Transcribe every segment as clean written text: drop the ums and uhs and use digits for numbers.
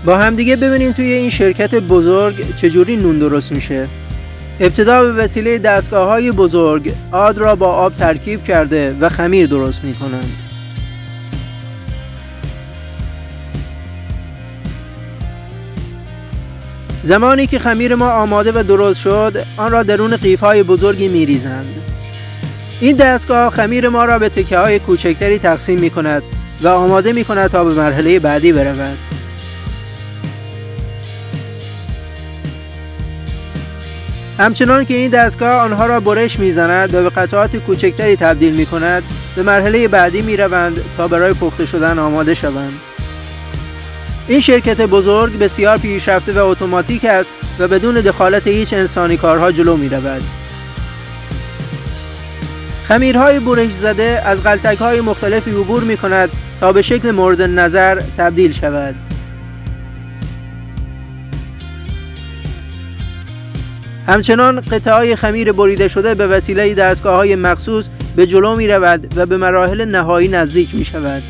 با همدیگه ببینیم توی این شرکت بزرگ چجوری نون درست میشه. ابتدا به وسیله دستگاه‌های بزرگ آرد را با آب ترکیب کرده و خمیر درست می‌کنند. زمانی که خمیر ما آماده و درست شد، آن را درون قیف‌های بزرگی می‌ریزند. این دستگاه خمیر ما را به تکه‌های کوچکتری تقسیم می‌کند و آماده می‌کند تا به مرحله بعدی برود. همچنان که این دستگاه آنها را برش می‌زند و به قطعات کوچکتری تبدیل می‌کند، به مرحله بعدی می‌روند تا برای پخته شدن آماده شوند. این شرکت بزرگ بسیار پیشرفته و اتوماتیک است و بدون دخالت هیچ انسانی کارها جلو می‌رود. خمیرهای برش زده از غلتک‌های مختلفی عبور می‌کند تا به شکل مورد نظر تبدیل شود. همچنان قطعه‌های خمیر بریده شده به وسیله دستگاه‌های مخصوص به جلو می‌رود و به مراحل نهایی نزدیک می‌شود.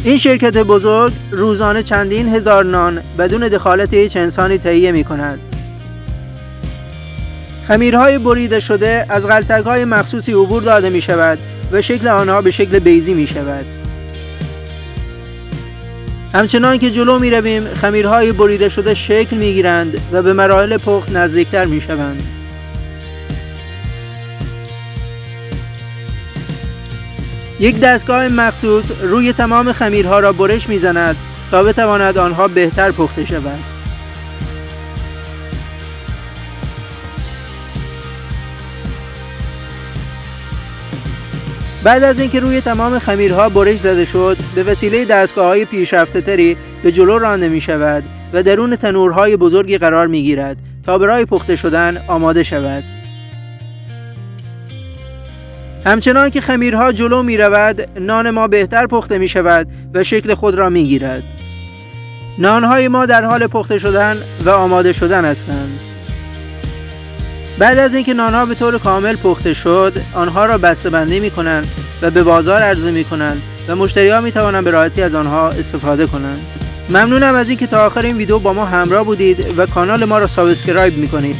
این شرکت بزرگ روزانه چندین هزار نان بدون دخالت هیچ انسانی تهیه می‌کند. خمیرهای بریده شده از غلتک‌های مخصوصی عبور داده می‌شود و شکل آنها به شکل بیضی می‌شود. همچنان که جلو می‌رویم، خمیرهای بریده شده شکل می‌گیرند و به مراحل پخت نزدیکتر می‌شوند. یک دستگاه مخصوص روی تمام خمیرها را برش می‌زند تا بتواند آنها بهتر پخته شود. بعد از اینکه روی تمام خمیرها برش زده شد، به وسیله دستگاه‌های پیشرفته‌تری به جلو رانده می‌شود و درون تنورهای بزرگی قرار می‌گیرد تا برای پخته شدن آماده شود. همچنان که خمیرها جلو می‌رود، نان ما بهتر پخته می‌شود و شکل خود را می‌گیرد. نان‌های ما در حال پخته شدن و آماده شدن هستند. بعد از اینکه نان‌ها به طور کامل پخته شد، آنها را بسته‌بندی می‌کنند و به بازار عرضه می‌کنند و مشتری‌ها می‌توانند به راحتی از آنها استفاده کنند. ممنونم از اینکه تا آخر این ویدیو با ما همراه بودید و کانال ما را سابسکرایب می‌کنید.